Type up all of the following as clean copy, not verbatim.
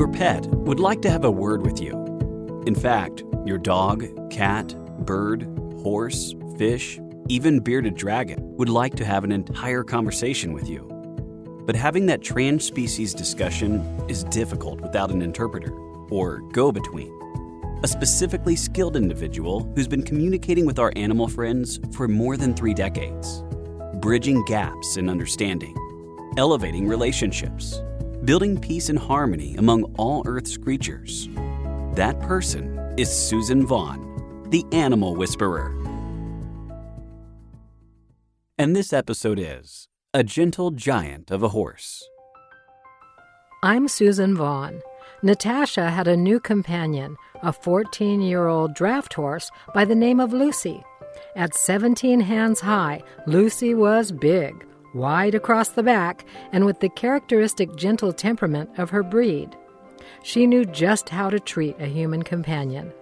Your pet would like to have a word with you. In fact, your dog, cat, bird, horse, fish, even bearded dragon would like to have an entire conversation with you. But having that trans-species discussion is difficult without an interpreter or go-between, a specifically skilled individual who's been communicating with our animal friends for more than 3 decades, bridging gaps in understanding, elevating relationships, building peace and harmony among all Earth's creatures. That person is Suzan Vaughn, the Animal Whisperer. And this episode is A Gentle Giant of a Horse. I'm Suzan Vaughn. Natasha had a new companion, a 14-year-old draft horse by the name of Lucy. At 17 hands high, Lucy was big, wide across the back, and with the characteristic gentle temperament of her breed. She knew just how to treat a human companion.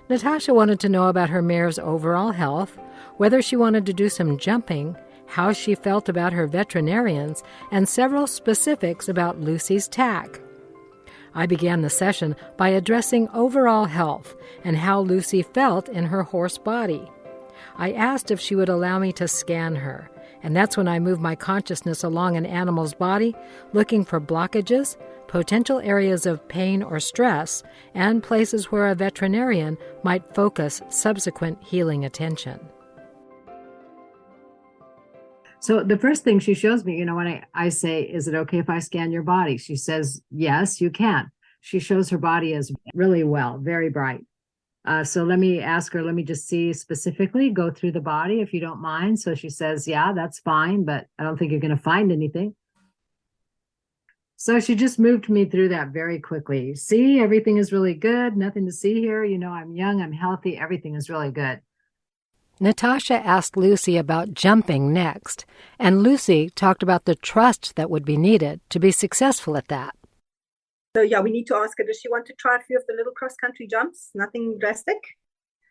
Natasha wanted to know about her mare's overall health, whether she wanted to do some jumping, how she felt about her veterinarians, and several specifics about Lucy's tack. I began the session by addressing overall health and how Lucy felt in her horse body. I asked if she would allow me to scan her, and that's when I moved my consciousness along an animal's body, looking for blockages, potential areas of pain or stress, and places where a veterinarian might focus subsequent healing attention. So the first thing she shows me, when I say, is it okay if I scan your body? She says, yes, you can. She shows her body as really well, very bright. So let me ask her, let me just see specifically, go through the body if you don't mind. So she says, yeah, that's fine, but I don't think you're going to find anything. So she just moved me through that very quickly. See, everything is really good. Nothing to see here. I'm young, I'm healthy. Everything is really good. Natasha asked Lucy about jumping next, and Lucy talked about the trust that would be needed to be successful at that. So yeah, we need to ask her, does she want to try a few of the little cross-country jumps? Nothing drastic?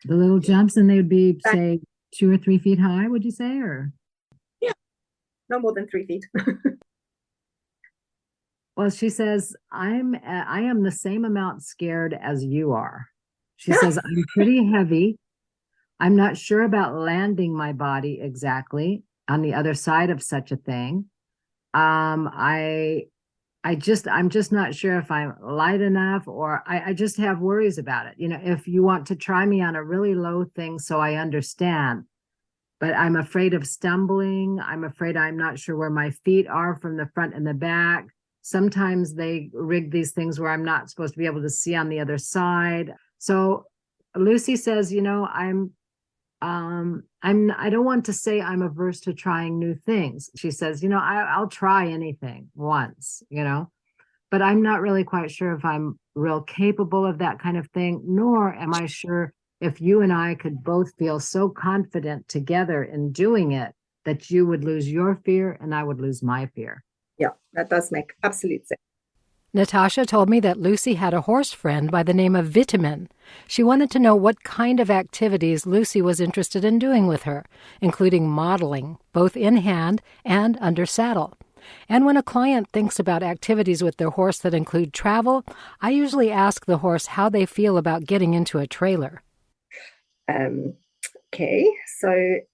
The little jumps, and they would be, say, 2 or 3 feet high, would you say? Or yeah, no more than 3 feet. Well, she says, I am the same amount scared as you are. She says, I'm pretty heavy. I'm not sure about landing my body exactly on the other side of such a thing. I'm just not sure if I'm light enough, or I just have worries about it. If you want to try me on a really low thing so I understand, but I'm afraid of stumbling. I'm afraid I'm not sure where my feet are from the front and the back. Sometimes they rig these things where I'm not supposed to be able to see on the other side. So Lucy says, I don't want to say I'm averse to trying new things. She says, I'll try anything once, but I'm not really quite sure if I'm real capable of that kind of thing, nor am I sure if you and I could both feel so confident together in doing it that you would lose your fear and I would lose my fear. Yeah, that does make absolute sense. Natasha told me that Lucy had a horse friend by the name of Vitamin. She wanted to know what kind of activities Lucy was interested in doing with her, including modeling, both in hand and under saddle. And when a client thinks about activities with their horse that include travel, I usually ask the horse how they feel about getting into a trailer. Okay, so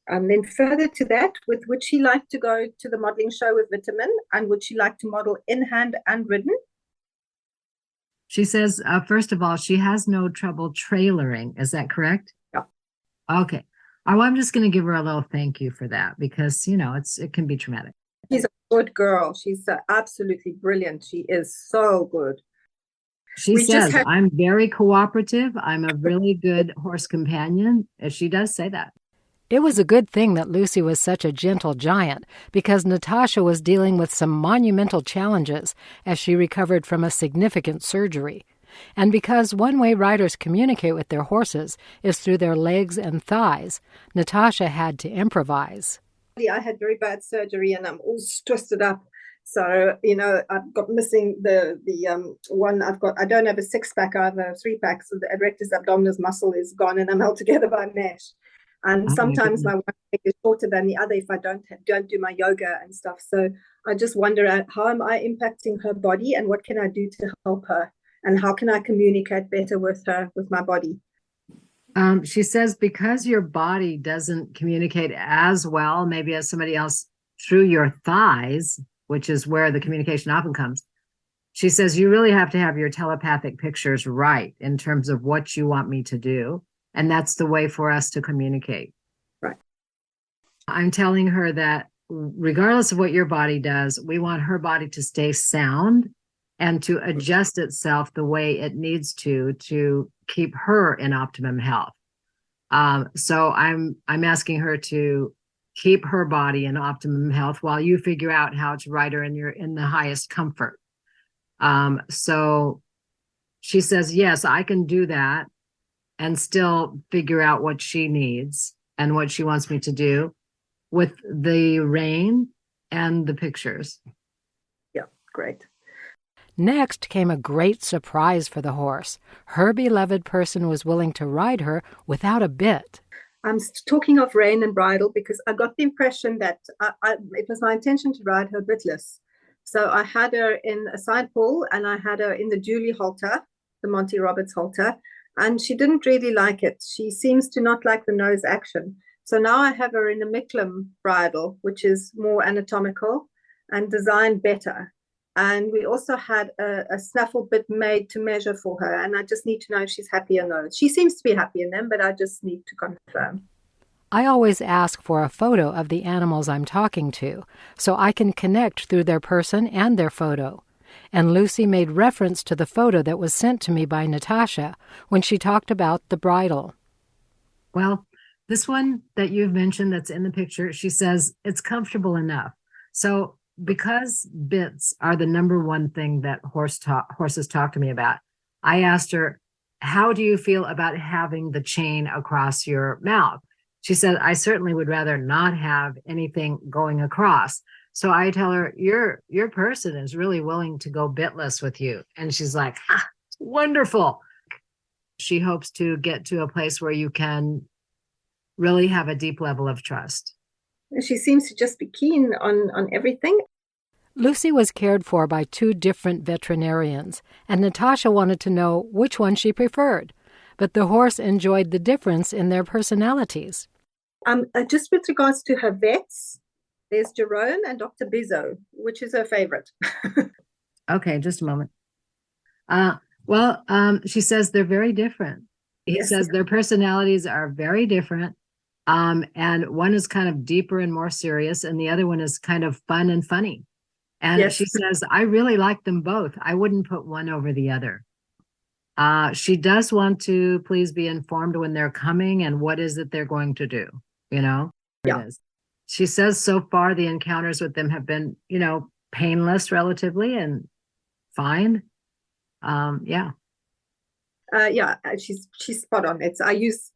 then further to that, would she like to go to the modeling show with Vitamin, and would she like to model in hand and ridden? She says, first of all, she has no trouble trailering. Is that correct? Yeah. Okay. Oh, I'm just going to give her a little thank you for that because, it can be traumatic. She's a good girl. She's absolutely brilliant. She is so good. She says, I'm very cooperative. I'm a really good horse companion. She does say that. It was a good thing that Lucy was such a gentle giant, because Natasha was dealing with some monumental challenges as she recovered from a significant surgery. And because one way riders communicate with their horses is through their legs and thighs, Natasha had to improvise. I had very bad surgery and I'm all twisted up. So, I've got missing the one I've got. I don't have a 6-pack, I have a 3-pack. So the erectus abdominis muscle is gone and I'm held together by mesh. And sometimes my one leg is shorter than the other if I don't do my yoga and stuff. So I just wonder how am I impacting her body and what can I do to help her? and how can I communicate better with her, with my body? She says because your body doesn't communicate as well, maybe as somebody else, through your thighs, which is where the communication often comes. She says you really have to have your telepathic pictures right in terms of what you want me to do. And that's the way for us to communicate. Right. I'm telling her that regardless of what your body does, we want her body to stay sound and to adjust itself the way it needs to keep her in optimum health. So I'm asking her to keep her body in optimum health while you figure out how to ride her in the highest comfort. So she says, yes, I can do that and still figure out what she needs and what she wants me to do with the rein and the pictures. Yeah, great. Next came a great surprise for the horse. Her beloved person was willing to ride her without a bit. I'm talking of rein and bridle because I got the impression that it was my intention to ride her bitless. So I had her in a side pull and I had her in the Julie halter, the Monty Roberts halter, and she didn't really like it. She seems to not like the nose action. So now I have her in a Micklem bridle, which is more anatomical and designed better. And we also had a snaffle bit made to measure for her. And I just need to know if she's happy or not. She seems to be happy in them, but I just need to confirm. I always ask for a photo of the animals I'm talking to, so I can connect through their person and their photo. And Lucy made reference to the photo that was sent to me by Natasha when she talked about the bridle. Well, this one that you've mentioned that's in the picture, she says it's comfortable enough. So because bits are the number one thing that horses talk to me about, I asked her, how do you feel about having the chain across your mouth? She said, I certainly would rather not have anything going across. So I tell her, your person is really willing to go bitless with you. And she's like, wonderful. She hopes to get to a place where you can really have a deep level of trust. She seems to just be keen on everything. Lucy was cared for by 2 different veterinarians, and Natasha wanted to know which one she preferred. But the horse enjoyed the difference in their personalities. Just with regards to her vets, there's Jerome and Dr. Bizzo, which is her favorite. Okay, just a moment. She says they're very different. He says their personalities are very different. And one is kind of deeper and more serious, and the other one is kind of fun and funny. And she says, I really like them both. I wouldn't put one over the other. She does want to please be informed when they're coming and what is it they're going to do, Yeah. She says so far the encounters with them have been, painless relatively and fine. She's spot on. I use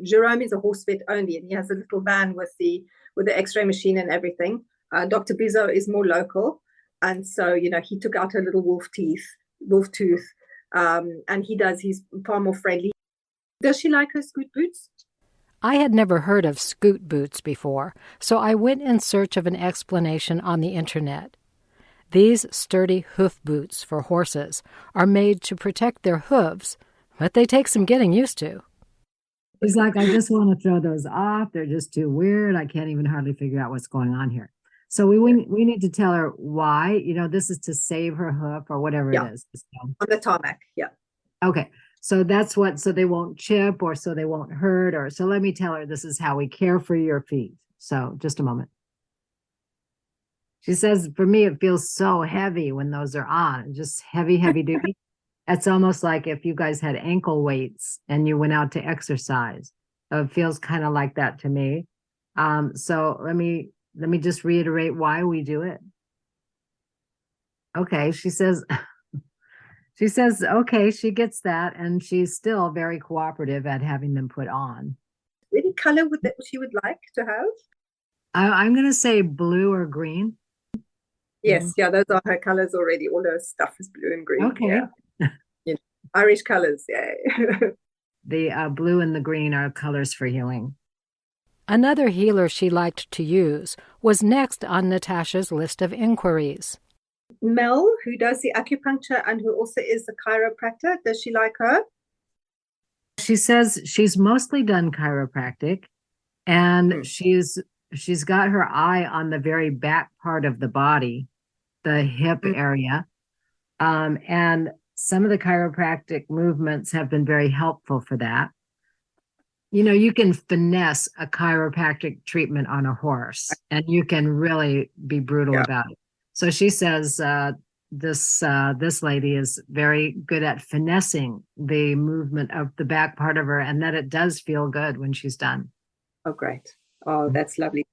Jerome is a horse vet only, and he has a little van with the X-ray machine and everything. Dr. Bizzo is more local, and so he took out her little wolf tooth, and he's far more friendly. Does she like her scoot boots? I had never heard of scoot boots before, so I went in search of an explanation on the internet. These sturdy hoof boots for horses are made to protect their hooves, but they take some getting used to. He's like, I just want to throw those off. They're just too weird. I can't even hardly figure out what's going on here. So we need to tell her why. This is to save her hoof or whatever it is. On the tarmac, yeah. Okay, so that's so they won't chip or so they won't hurt so let me tell her this is how we care for your feet. So just a moment. She says, for me, it feels so heavy when those are on, just heavy duty. It's almost like if you guys had ankle weights and you went out to exercise. It feels kind of like that to me. So let me just reiterate why we do it. Okay, she says, okay, she gets that. And she's still very cooperative at having them put on. Any color she would like to have? I'm going to say blue or green. Yes, those are her colors already. All her stuff is blue and green. Okay. Yeah. Irish colors, yeah. The blue and the green are colors for healing. Another healer she liked to use was next on Natasha's list of inquiries. Mel, who does the acupuncture and who also is a chiropractor. Does she like her? She says she's mostly done chiropractic, and she's got her eye on the very back part of the body, the hip area. And some of the chiropractic movements have been very helpful for that. You know, you can finesse a chiropractic treatment on a horse, and you can really be brutal about it. So she says this lady is very good at finessing the movement of the back part of her, and that it does feel good when she's done. Oh, great. Oh, that's lovely.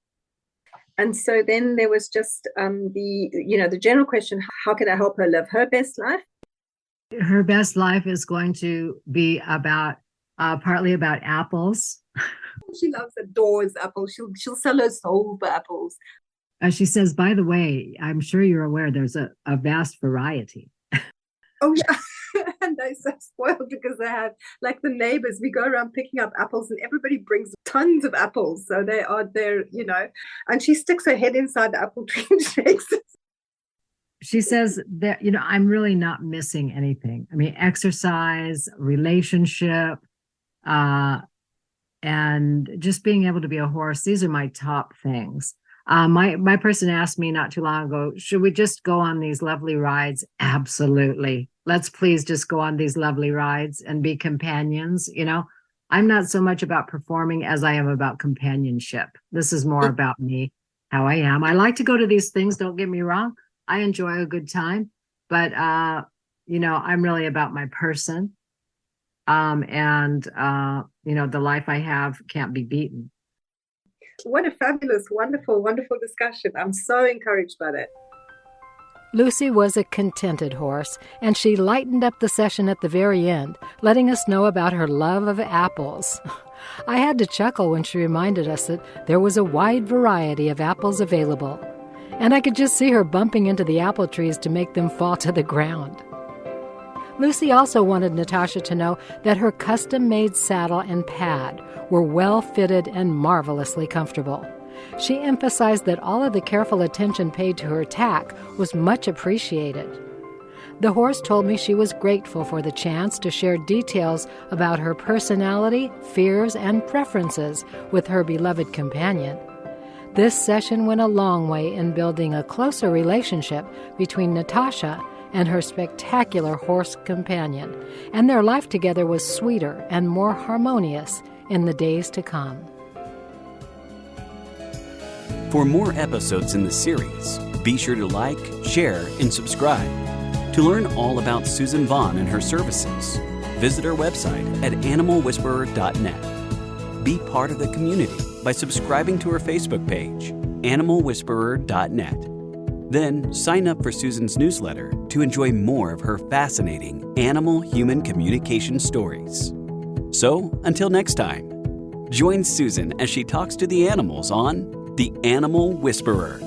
And so then there was just the general question, how can I help her live her best life? Her best life is going to be about partly about apples. She adores apples. She'll sell her soul for apples. She says, by the way, I'm sure you're aware there's a vast variety. Oh, yeah. And they're so spoiled because they have, like the neighbors, we go around picking up apples and everybody brings tons of apples. So they are there, and she sticks her head inside the apple tree and shakes it. She says that, I'm really not missing anything. I mean, exercise, relationship, and just being able to be a horse. These are my top things. My person asked me not too long ago, should we just go on these lovely rides? Absolutely. Let's please just go on these lovely rides and be companions. I'm not so much about performing as I am about companionship. This is more about me, how I am. I like to go to these things. Don't get me wrong. I enjoy a good time, but, I'm really about my person. The life I have can't be beaten. What a fabulous, wonderful, wonderful discussion. I'm so encouraged by that. Lucy was a contented horse, and she lightened up the session at the very end, letting us know about her love of apples. I had to chuckle when she reminded us that there was a wide variety of apples available, and I could just see her bumping into the apple trees to make them fall to the ground. Lucy also wanted Natasha to know that her custom-made saddle and pad were well-fitted and marvelously comfortable. She emphasized that all of the careful attention paid to her tack was much appreciated. The horse told me she was grateful for the chance to share details about her personality, fears, and preferences with her beloved companion. This session went a long way in building a closer relationship between Natasha and her spectacular horse companion, and their life together was sweeter and more harmonious in the days to come. For more episodes in the series, be sure to like, share, and subscribe. To learn all about Suzan Vaughn and her services, visit our website at AnimalWhisperer.net. Be part of the community by subscribing to her Facebook page, AnimalWhisperer.net. Then sign up for Suzan's newsletter to enjoy more of her fascinating animal-human communication stories. So, until next time, join Suzan as she talks to the animals on The Animal Whisperer.